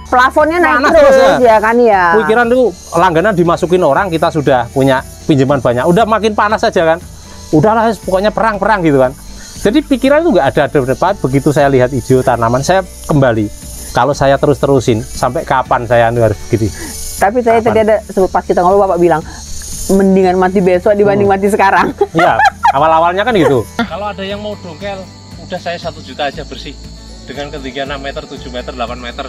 Plafonnya naik terus ya kan ya. Pikiran tuh langganan dimasukin orang, kita sudah punya pinjaman banyak. Udah makin panas aja kan. Udahlah pokoknya perang gitu kan. Jadi pikiran itu nggak ada depan. Begitu saya lihat hijau tanaman, saya kembali. Kalau saya terus-terusin, sampai kapan saya harus begini? Tapi saya tadi ada pas kita ngobrol Bapak bilang mendingan mati besok dibanding mati sekarang. Iya, awal-awalnya kan gitu. Kalau ada yang mau dongkel, udah saya 1 juta aja bersih. Dengan ketinggian 6 meter, 7 meter, 8 meter.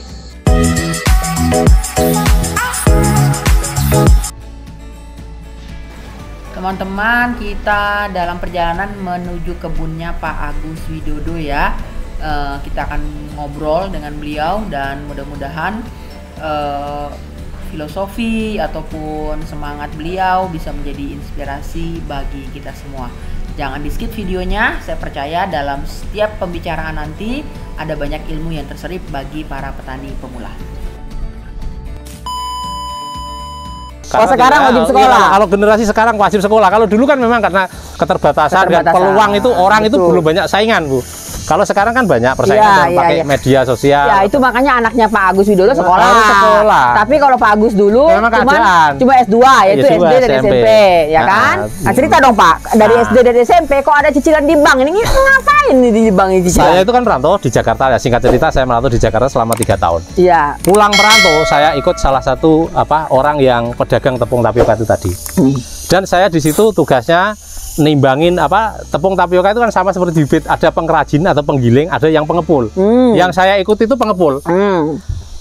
Teman-teman, kita dalam perjalanan menuju kebunnya Pak Agus Widodo ya. Kita akan ngobrol dengan beliau dan mudah-mudahan filosofi ataupun semangat beliau bisa menjadi inspirasi bagi kita semua. Jangan di skip videonya, saya percaya dalam setiap pembicaraan nanti ada banyak ilmu yang terselip bagi para petani pemula. Kalau sekarang wajib sekolah. Iya, kalau generasi sekarang wajib sekolah. Kalau dulu kan memang karena keterbatasan. Dan peluang itu orang itu belum banyak saingan, Bu. Kalau sekarang kan banyak persaingan pakai media sosial. Ya, itu makanya anaknya Pak Agus Widodo sekolah. Tapi kalau Pak Agus dulu cuma S2 yaitu SD dan SMP, ya kan? Nah, cerita dong Pak, dari SD dan SMP kok ada cicilan di bank. Ini ngapain nih di bank ini cicilan? Saya itu kan merantau di Jakarta ya. Singkat cerita saya merantau di Jakarta selama 3 tahun. Iya. Pulang merantau saya ikut salah satu orang yang pedagang tepung tapioka itu tadi. Dan saya di situ tugasnya nimbangin tepung tapioka itu kan sama seperti bibit, ada pengrajin atau penggiling, ada yang pengepul. Yang saya ikut itu pengepul.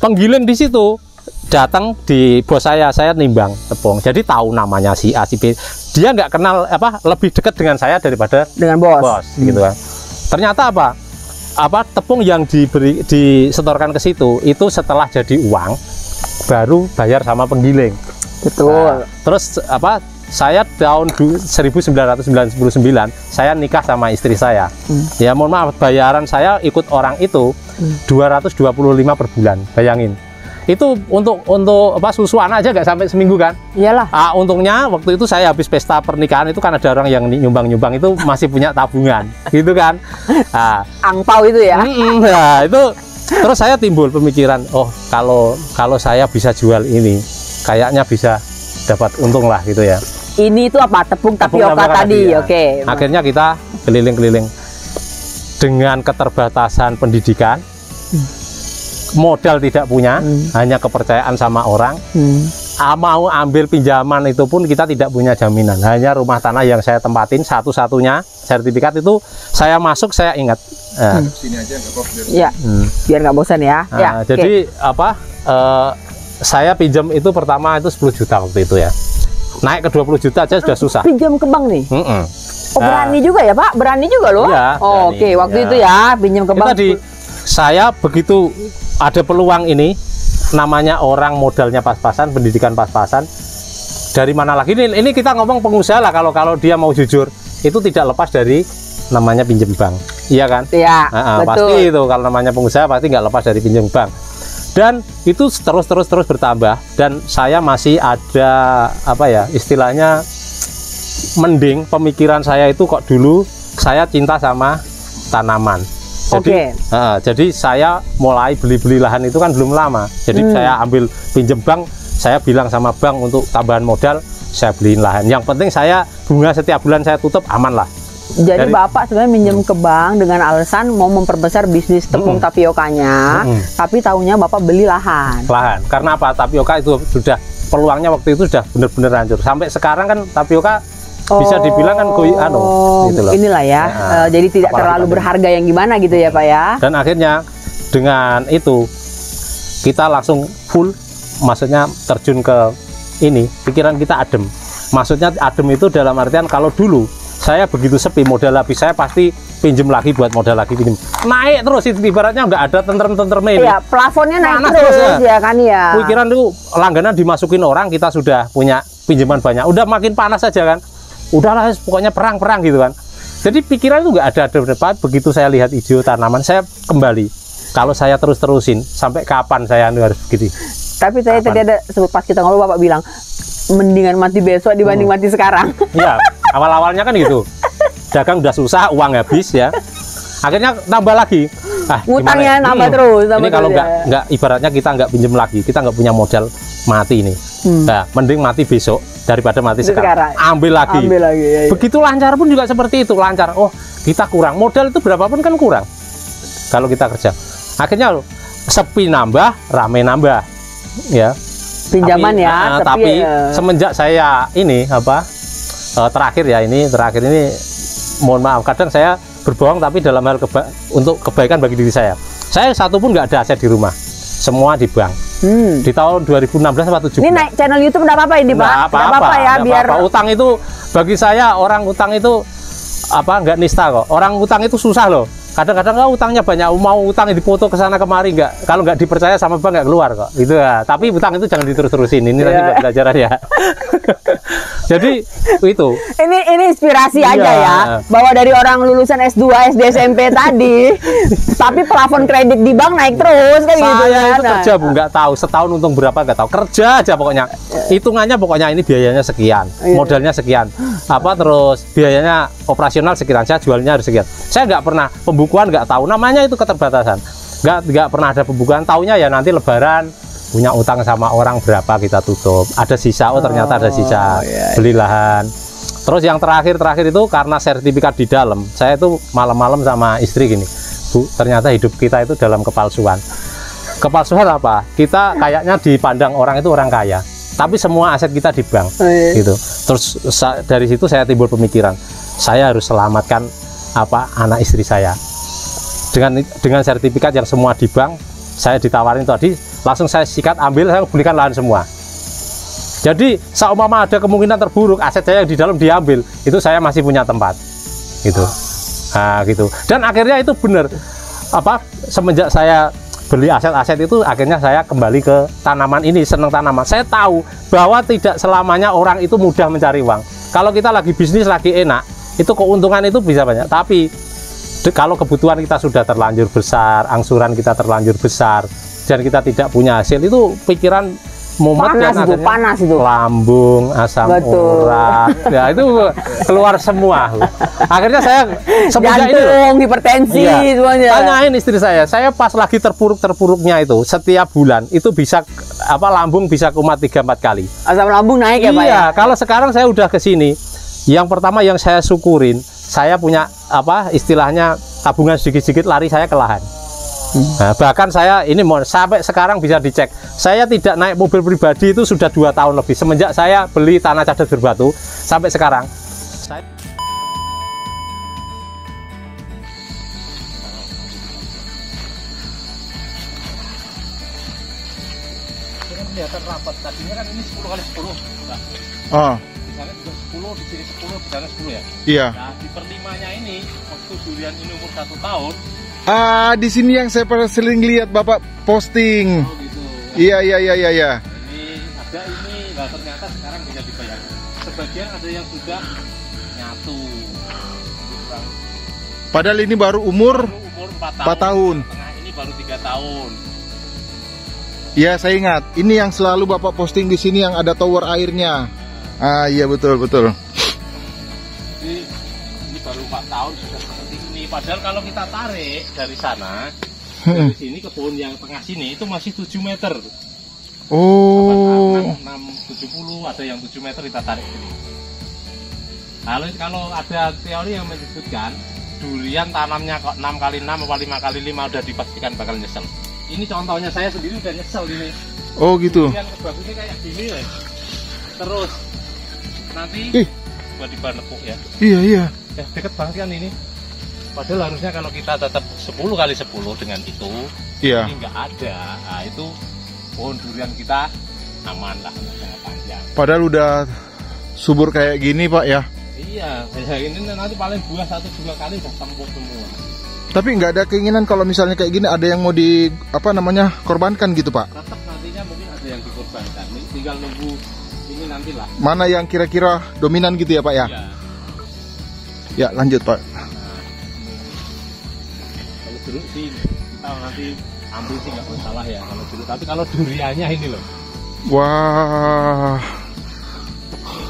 Penggiling di situ datang di bos saya nimbang tepung. Jadi tahu namanya si A, si B. Dia nggak kenal lebih dekat dengan saya daripada dengan bos gitu kan. Ternyata tepung yang disetorkan ke situ itu setelah jadi uang baru bayar sama penggiling. Betul. Terus saya tahun 1999 saya nikah sama istri saya. Ya mohon maaf, bayaran saya ikut orang itu 225 per bulan. Bayangin. Itu untuk susuan aja nggak sampai seminggu kan? Iyalah. Untungnya waktu itu saya habis pesta pernikahan itu kan ada orang yang nyumbang itu masih punya tabungan, gitu kan? Angpau itu ya. Nah, itu terus saya timbul pemikiran, oh kalau saya bisa jual ini, kayaknya bisa dapat untung lah gitu ya. Ini itu tepung tapioka tadi, ya. Oke. Akhirnya kita keliling-keliling dengan keterbatasan pendidikan, modal tidak punya, hanya kepercayaan sama orang. Mau ambil pinjaman itu pun kita tidak punya jaminan, hanya rumah tanah yang saya tempatin satu-satunya sertifikat itu saya masuk, saya ingat. Sini aja nggak bosan. Ya, biar nggak bosan ya. Jadi saya pinjam itu pertama itu 10 juta waktu itu ya. Naik ke 20 juta aja sudah susah. Pinjam ke bank nih? Berani juga ya Pak? Berani juga loh? Iya, Oke, waktu itu ya pinjam ke bank. Tadi saya begitu ada peluang ini, namanya orang modalnya pas-pasan, pendidikan pas-pasan. Dari mana lagi? Ini kita ngomong pengusaha lah, kalau dia mau jujur, itu tidak lepas dari namanya pinjam bank. Iya kan? Iya, betul. Pasti itu kalau namanya pengusaha pasti nggak lepas dari pinjam bank. Dan itu terus bertambah, dan saya masih ada istilahnya mending pemikiran saya itu kok dulu saya cinta sama tanaman. Jadi saya mulai beli lahan itu kan belum lama. Jadi saya ambil pinjam bank, saya bilang sama bank untuk tambahan modal saya beliin lahan. Yang penting saya bunga setiap bulan saya tutup aman lah. Jadi Bapak sebenarnya minjem ke bank dengan alasan mau memperbesar bisnis tepung tapiokanya, tapi tahunya Bapak beli lahan. Karena tapioka itu sudah peluangnya waktu itu sudah benar-benar hancur. Sampai sekarang kan tapioka bisa dibilang kan gitu loh. Inilah ya. Jadi tidak terlalu berharga yang gimana gitu ya Pak ya. Dan akhirnya dengan itu kita langsung full, maksudnya terjun ke ini, pikiran kita adem. Maksudnya adem itu dalam artian kalau dulu saya begitu sepi, modal habis saya pasti pinjem lagi buat modal lagi, pinjem naik terus, itu ibaratnya nggak ada tentrem ini. Iya, plafonnya naik terus ya kan ya. Pikiran itu langganan dimasukin orang, kita sudah punya pinjaman banyak, udah makin panas aja kan. Udahlah pokoknya perang gitu kan. Jadi pikiran itu nggak ada depan. Begitu saya lihat hijau tanaman, saya kembali. Kalau saya terus-terusin sampai kapan saya harus begini? Tapi saya tadi ada pas kita ngobrol Bapak bilang mendingan mati besok dibanding mati sekarang. Iya, awal-awalnya kan gitu. Dagang udah susah, uang habis ya. Akhirnya tambah lagi. Ngutangnya nambah terus. Ini kalau nggak ibaratnya kita nggak pinjam lagi, kita nggak punya modal, mati ini. Nah, mending mati besok daripada mati sekarang. Ambil lagi. Ya. Begitu lancar pun juga seperti itu, lancar. Oh, kita kurang modal itu berapapun kan kurang. Kalau kita kerja, akhirnya sepi nambah, rame nambah, ya. Pinjaman tapi semenjak saya ini terakhir ini mohon maaf, kadang saya berbohong tapi dalam hal untuk kebaikan bagi diri saya satu pun nggak ada aset di rumah, semua di bank. Di tahun 2016 atau 2017 ini naik channel YouTube nggak apa-apa ini Pak? Nggak apa-apa ya, biar utang itu bagi saya, orang utang itu nggak nista kok, orang utang itu susah loh. Kadang-kadang utangnya banyak, mau utang difoto ke sana kemari, kalau nggak dipercaya sama bank nggak keluar kok, gitu ya. Tapi utang itu jangan diterus-terusin, ini tadi pelajaran ya. Jadi itu. Ini inspirasi aja ya, bahwa dari orang lulusan S2, SD, SMP tadi, tapi plafon kredit di bank naik terus kan gitu. Saya itu kerja Bu, nggak tahu setahun untung berapa nggak tahu, kerja aja pokoknya. Hitungannya pokoknya ini biayanya sekian, modalnya sekian, terus biayanya operasional sekian, saya jualnya harus sekian. Saya nggak pernah pembukuan, nggak tahu, namanya itu keterbatasan. Nggak pernah ada pembukuan, taunya ya nanti lebaran punya utang sama orang berapa kita tutup, ada sisa, ternyata ada sisa, beli lahan. Terus yang terakhir itu karena sertifikat di dalam, saya itu malam-malam sama istri gini, Bu, ternyata hidup kita itu dalam kepalsuan. Kepalsuan apa? Kita kayaknya dipandang orang itu orang kaya, tapi semua aset kita di bank, gitu. Terus dari situ saya timbul pemikiran, saya harus selamatkan anak istri saya dengan sertifikat yang semua di bank. Saya ditawarin tadi, langsung saya sikat, ambil, saya belikan lahan semua. Jadi seumpama ada kemungkinan terburuk, aset saya yang di dalam diambil, itu saya masih punya tempat, gitu. Nah, gitu. Dan akhirnya itu benar, semenjak saya beli aset-aset itu, akhirnya saya kembali ke tanaman ini, senang tanaman. Saya tahu bahwa tidak selamanya orang itu mudah mencari uang. Kalau kita lagi bisnis, lagi enak, itu keuntungan itu bisa banyak. Tapi kalau kebutuhan kita sudah terlanjur besar, angsuran kita terlanjur besar, dan kita tidak punya hasil, itu pikiran mumet, panas itu, lambung, asam urat, ya itu keluar semua. Akhirnya saya jantung, hipertensi, semuanya. Tanyain istri saya pas lagi terpuruk-terpuruknya itu, setiap bulan itu bisa lambung bisa kumat 3-4 kali. Asam lambung naik ya Pak? Iya, kalau sekarang saya udah kesini, yang pertama yang saya syukurin, saya punya istilahnya tabungan sedikit-sedikit, lari saya ke lahan. Nah, bahkan saya ini sampai sekarang bisa dicek, saya tidak naik mobil pribadi itu sudah 2 tahun lebih, semenjak saya beli tanah cadas berbatu sampai sekarang. Kelihatan rapat, tadinya kan ini 10 kali 10. Nah. Misalnya juga 10, di sini 10, di sana 10 ya? Iya. Nah, di perlimanya ini, waktu durian ini umur 1 tahun. Di sini yang saya sering lihat Bapak posting. Oh gitu. Iya. Ini ada ini, nah ternyata sekarang bisa dibayangkan. Sebagian ada yang sudah nyatu. Padahal ini baru umur 4 tahun. Tengah ini baru 3 tahun. Iya, saya ingat. Ini yang selalu Bapak posting di sini yang ada tower airnya. Iya betul. Ini baru 4 tahun sudah seperti ini. Padahal kalau kita tarik dari sana, dari sini ke pohon yang tengah sini itu masih 7 meter. Oh. 670, ada yang 7 meter kita tarik sini. Lalu kalau ada teori yang menyebutkan durian tanamnya kok 6x6 atau 5x5 udah dipastikan bakal nyesel. Ini contohnya, saya sendiri udah nyesel ini. Oh gitu. Durian bagusnya kayak gini ya. Terus nanti tiba-tiba nepuk ya. Iya. Deket banget kan ini. Padahal harusnya kalau kita tetap 10x10 dengan itu, ini nggak ada. Nah itu pohon durian kita aman lah, sangat panjang. Padahal udah subur kayak gini Pak ya. Iya, kayak ini nanti paling buah 1-2 kali udah tembok semua. Tapi nggak ada keinginan kalau misalnya kayak gini ada yang mau korbankan gitu Pak? Tetap nantinya mungkin ada yang dikorbankan. Tinggal nunggu ini nantilah. Mana yang kira-kira dominan gitu ya Pak ya? Ya lanjut Pak. Kalau dulu sih kita nanti ambil sih nggak masalah ya kalau dulu. Tapi kalau duriannya ini loh. Wah.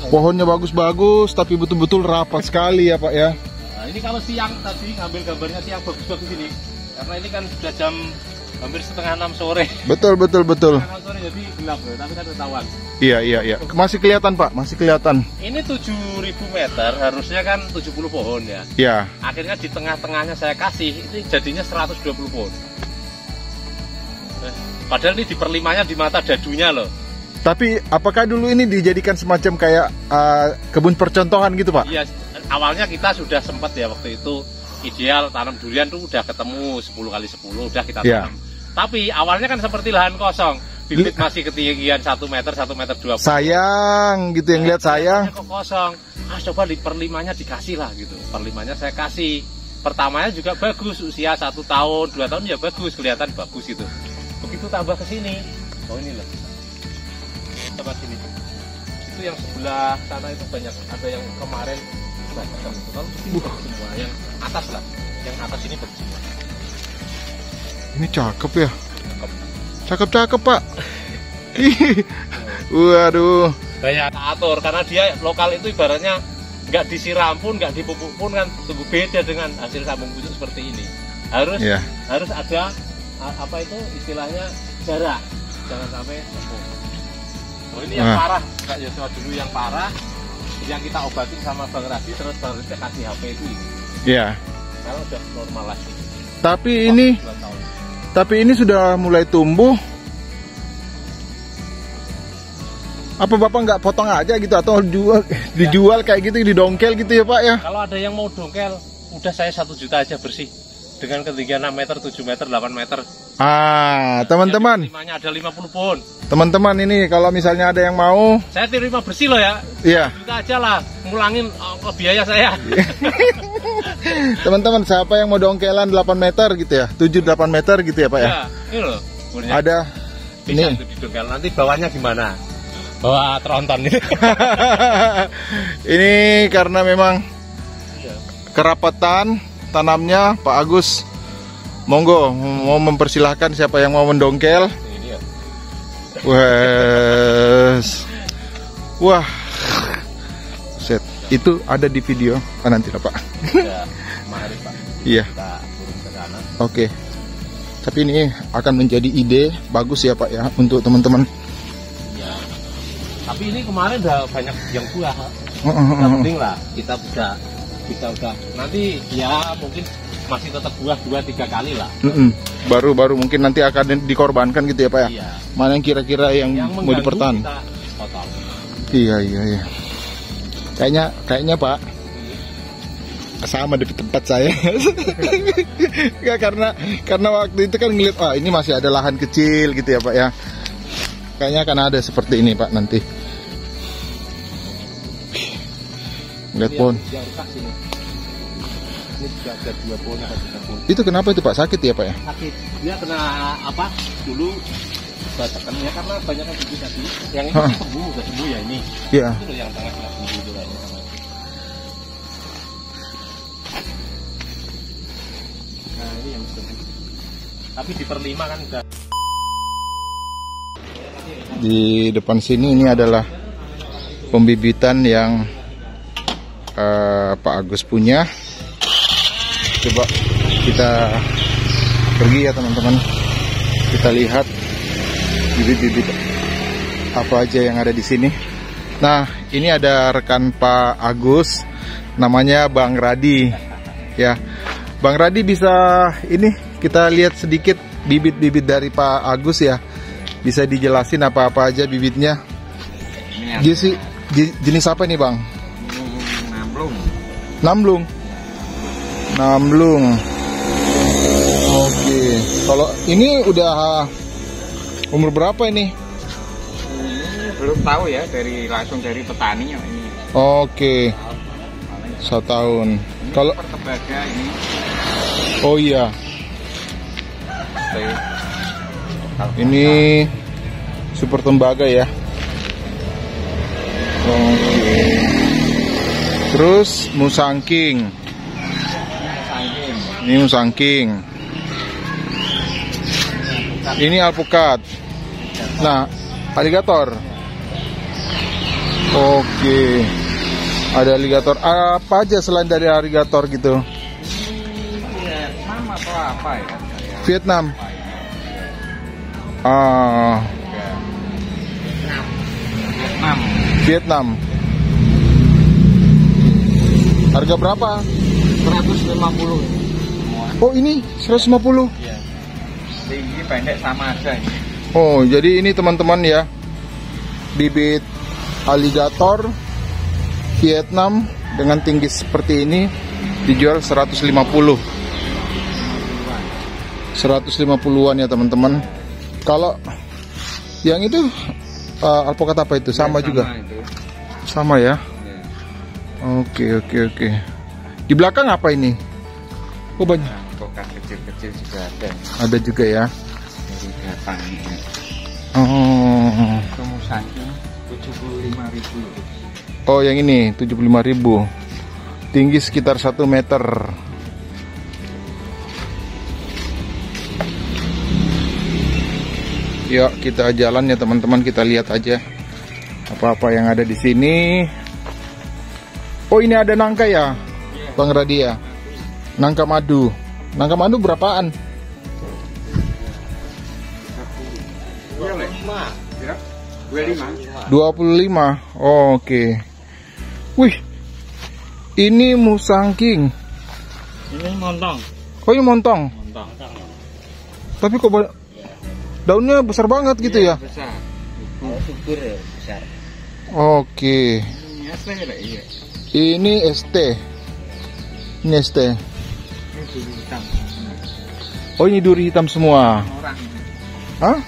Pohonnya bagus-bagus tapi betul-betul rapat sekali ya Pak ya. Nah, ini kalau siang tadi ngambil gambarnya siang bagus-bagus ini. Karena ini kan sudah jam hampir setengah 6 sore. Betul. Setengah 6 sore jadi gelap ya, tapi kan ketahuan. Iya. Masih kelihatan Pak, masih kelihatan. Ini 7.000 meter, harusnya kan 70 pohon ya. Iya. Akhirnya di tengah-tengahnya saya kasih, itu jadinya 120 pohon. Padahal ini di perlimanya di mata dadunya loh. Tapi apakah dulu ini dijadikan semacam kayak kebun percontohan gitu Pak? Iya, awalnya kita sudah sempat ya waktu itu ideal tanam durian tuh udah ketemu 10x10 udah kita tanam. Tapi awalnya kan seperti lahan kosong, bibit masih ketinggian 1 meter 1,20 meter. Sayang gitu yang lihat sayang. Kok kosong. Coba di perlimanya dikasih lah gitu. Perlimanya saya kasih. Pertamanya juga bagus, usia 1 tahun 2 tahun ya bagus, kelihatan bagus gitu. Begitu tambah ke sini, oh ini loh. Coba sini. Itu yang sebelah sana itu banyak, ada yang kemarin banyak itu. Kalau sini semua yang atas lah, yang atas ini semua. Ini cakep ya, cakep Pak. Waduh. Kayak atur karena dia lokal itu ibaratnya nggak disiram pun, nggak dipupuk pun kan beda dengan hasil sambung busuk seperti ini. Harus ada apa itu istilahnya jarak, jangan sampai sempur. Oh ini yang parah, Kak Yosua dulu yang parah, yang kita obatin sama Bang Radi, terus Bang Radi kasih HP itu. Iya. Kalau udah normal lagi. Tapi ini sudah mulai tumbuh. Apa Bapak nggak potong aja gitu atau dijual kayak gitu, didongkel gitu ya Pak ya? Kalau ada yang mau dongkel, udah saya 1 juta aja bersih. Dengan ketinggian 6 meter, 7 meter, 8 meter. Teman-teman. Limanya ada 50 pohon. Teman-teman ini kalau misalnya ada yang mau, saya terima bersih loh ya. Iya. Kita aja lah, ngulangin biaya saya. Teman-teman, siapa yang mau dongkelan 8 meter gitu ya, 7-8 meter gitu ya Pak ya? Ya, ini loh. Ada. Bisa ini. Didongkel. Nanti bawahnya gimana? Bawa tronton ini. Ini karena memang kerapatan tanamnya Pak Agus. Monggo, mau mempersilahkan siapa yang mau mendongkel. Wah, set itu ada di video nanti lah Pak. Mari Pak. Iya. Kita turun ke sana. Oke. Tapi ini akan menjadi ide bagus ya Pak ya untuk teman-teman. Iya. Tapi ini kemarin udah banyak yang buah. Yang penting lah kita udah nanti ya mungkin masih tetap buah 2-3 kali lah. Baru mungkin nanti akan dikorbankan gitu ya Pak ya. Iya. Mana yang kira-kira yang mau dipertahan? Iya. Kayaknya Pak sama di tempat saya. Nggak, karena waktu itu kan ngeliat ini masih ada lahan kecil gitu ya Pak ya. Kayaknya akan ada seperti ini Pak nanti. Lihat pohon. Ini juga ada 2 pohon atau 3 pohon. Itu kenapa itu Pak? Sakit ya Pak ya? Sakit. Dia kena apa? Dulu batakan ya karena banyak yang bibit tadi. Yang ini udah sembuh ya ini. Iya. Itu yang tengah sembuh itu lah. Nah ini yang sembuh. Tapi di perlima kan udah. Di depan sini ini adalah pembibitan yang Pak Agus punya. Coba kita pergi ya teman-teman, kita lihat bibit-bibit apa aja yang ada di sini. Nah ini ada rekan Pak Agus, namanya Bang Radi ya. Bang Radi bisa ini kita lihat sedikit bibit-bibit dari Pak Agus ya, bisa dijelasin apa-apa aja bibitnya. Jenis apa nih Bang? Namblung. Oke. Kalau ini udah umur berapa ini? Belum tahu ya, langsung dari petani ini. Oke. 1 tahun. Kalau pertembaga ini. Oh iya. Ini super tembaga ya. Oke. Terus musangking. Ini musangking. Ini alpukat. Nah, aligator. Oke. Ada aligator. Apa aja selain dari aligator gitu? Nama atau apa ya? Vietnam. Ah. Vietnam. Harga berapa? 150. Oh, ini 150. Iya. Tinggi pendek sama aja ini. Oh, jadi ini teman-teman ya. Bibit aligator Vietnam dengan tinggi seperti ini dijual 150. 150-an ya teman-teman. Kalau yang itu alpukat apa itu? Sama ya, juga. Itu. Sama ya. Oke. Di belakang apa ini? Oh, banyak. Alpukat kecil-kecil juga ada. Ada juga ya. Dari datang ini. Oh. Kamu saking 75.000. Oh, yang ini 75.000. Tinggi sekitar 1 meter. Yuk kita jalan ya teman-teman, kita lihat aja apa-apa yang ada di sini. Oh, ini ada nangka ya, Bang Radia. Nangka madu. Nangka madu berapaan? 25. Oh, oke. Wih, ini musangking. Ini montong. Oh, ini montong. Tapi kok daunnya besar banget gitu ya? Besar. Subur besar. Oke. Ini ST. Ini ST. Oh, ini duri hitam semua. Hah?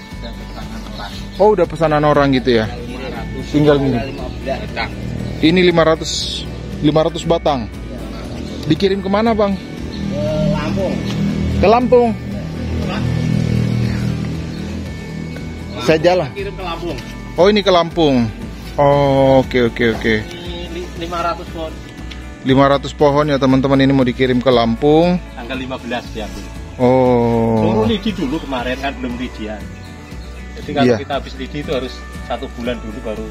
Oh, udah pesanan orang gitu ya? Tinggal ini. Ini 500 batang. Dikirim kemana, Bang? Ke Lampung. Ke Lampung. Saya jalan. Kirim ke Lampung. Oh, ini ke Lampung. Oh, oke. Ini 500 pohon. 500 pohon ya teman-teman, ini mau dikirim ke Lampung. Tanggal 15 diambil. Oh. Suruh lidi dulu kemarin kan belum lidian. Jadi kalau Iya. kita habis lidi itu harus 1 bulan dulu baru.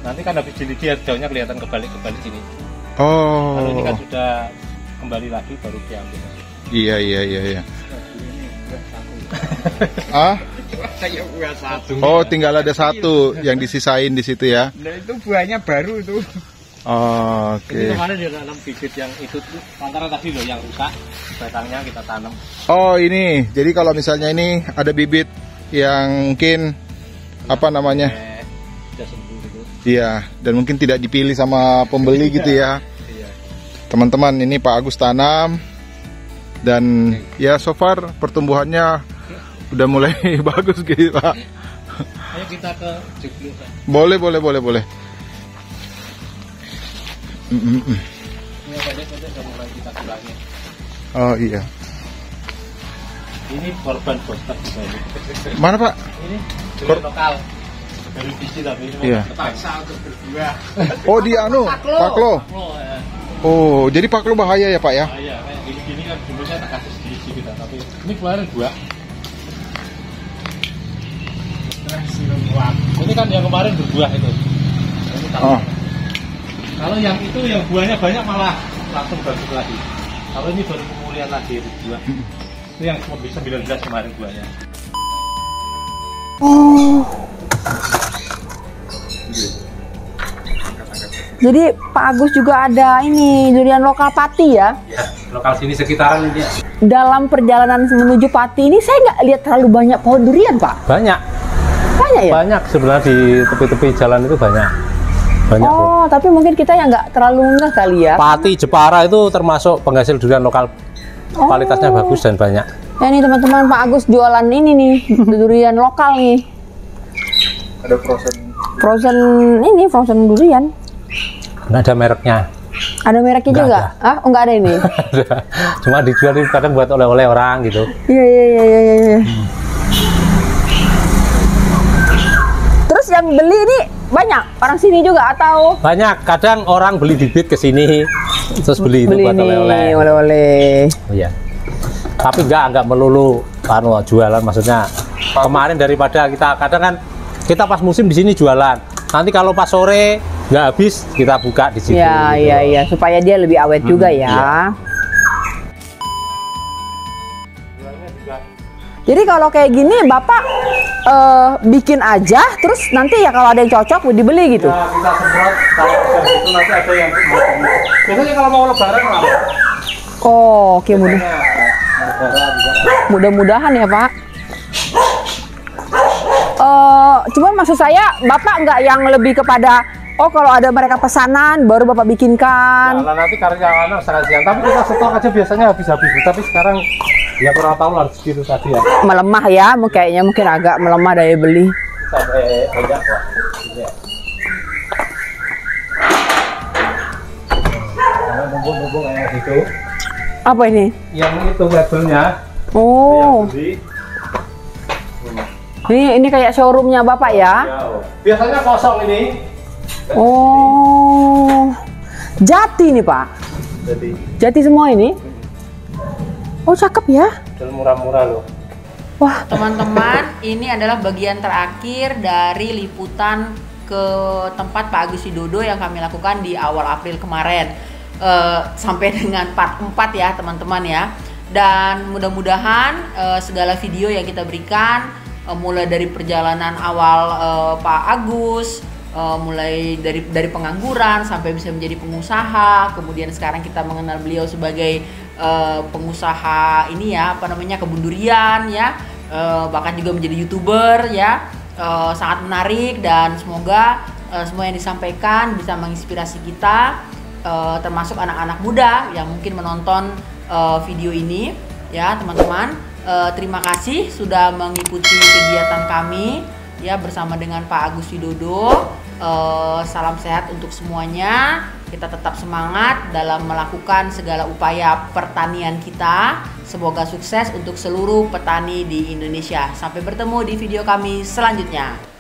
Nanti kan habis di lidi daunnya kelihatan kebalik ini. Oh. Kalau ini kan sudah kembali lagi baru diambil. Iya. Ah? Saya buah satu. Oh, tinggal ada satu yang disisain di situ ya. Nah, itu buahnya baru itu. Oh, Ini oke. kemarin dia nanam bibit yang itu tuh antara tadi loh yang rusak, batangnya kita tanam. Oh, ini. Jadi kalau misalnya ini ada bibit yang mungkin apa namanya? Sudah sembuh gitu. Iya, dan mungkin tidak dipilih sama pembeli gitu ya. Iya. Teman-teman, ini Pak Agus tanam dan ya so far pertumbuhannya udah mulai bagus gitu, Pak. Ayo kita ke Joglo. Boleh. Ini pendek-pendek udah mulai kita kurangi. Oh iya. Ini korban bostak juga ini. Mana, Pak? Ini durian lokal. Dari biji tapi ini Iya. terpaksa untuk berbuah. Oh, dia paklo. Paklo, ya. Oh, jadi paklo bahaya ya, Pak ya? Ah, iya, kayak gini kan dulunya tak kasih sedikit kita, tapi ini kemarin buah. Ini kan yang kemarin berbuah itu. Ini tahu. Oh. Kalau yang itu yang buahnya banyak malah langsung bagus lagi. Kalau ini baru pemulihan lagi buah. Itu yang 19 kemarin buahnya. Jadi Pak Agus juga ada ini durian lokal Pati ya. Ya, lokal sini sekitaran ini. Dalam perjalanan menuju Pati ini saya nggak lihat terlalu banyak pohon durian, Pak. Banyak Ya? banyak sebenarnya di tepi-tepi jalan itu banyak Oh, tapi mungkin kita yang nggak terlalu ngeh kali ya. Pati Jepara itu termasuk penghasil durian lokal, kualitasnya bagus dan banyak. Ya nih teman-teman, Pak Agus jualan ini nih durian lokal nih. Ada frozen durian. Nggak ada mereknya. Ada mereknya Nggak juga? ada. Ah, oh, nggak ada ini. Cuma dijual itu kadang buat oleh-oleh orang gitu. Iya. Terus yang beli ini banyak orang sini juga atau? Banyak, kadang orang beli bibit ke sini terus beli itu buat oleh-oleh. Oh, iya. Tapi enggak melulu jualan, maksudnya kemarin daripada kita kadang kan kita pas musim di sini jualan. Nanti kalau pas sore nggak habis kita buka di situ. Iya, supaya dia lebih awet juga ya. Iya. Jualnya juga Jadi kalau kayak gini Bapak bikin aja, terus nanti ya kalau ada yang cocok dibeli gitu. Ya kita semprot, kalau dari itu nanti ada yang biasanya kalau mau lebaran lah. Oh, oke, mudah-mudahan ya Pak. Cuman maksud saya Bapak nggak yang lebih kepada kalau ada mereka pesanan baru Bapak bikinkan. Nah, nanti karyawan serasian, tapi kita stok aja biasanya habis-habis. Tapi sekarang ya kurang tahu lah segitu tadi ya. Melemah ya, kayaknya mungkin agak melemah daya beli. Sampai banyak kok. Numpuk-numpuk kayak gitu. Apa ini? Yang itu labelnya. Oh. Ini kayak showroomnya Bapak ya? Biasanya kosong ini. Oh. Jati nih Pak. Jati semua ini. Oh, cakep ya. Murah-murah loh. Wah, teman-teman, ini adalah bagian terakhir dari liputan ke tempat Pak Agus Widodo yang kami lakukan di awal April kemarin. Sampai dengan part 4 ya teman-teman ya. Dan mudah-mudahan segala video yang kita berikan mulai dari perjalanan awal Pak Agus, mulai dari pengangguran sampai bisa menjadi pengusaha, kemudian sekarang kita mengenal beliau sebagai pengusaha ini ya, kebun durian ya, bahkan juga menjadi YouTuber ya, sangat menarik. Dan semoga semua yang disampaikan bisa menginspirasi kita, termasuk anak-anak muda yang mungkin menonton video ini ya teman-teman. Terima kasih sudah mengikuti kegiatan kami ya bersama dengan Pak Agus Widodo. Salam sehat untuk semuanya. Kita tetap semangat dalam melakukan segala upaya pertanian kita. Semoga sukses untuk seluruh petani di Indonesia. Sampai bertemu di video kami selanjutnya.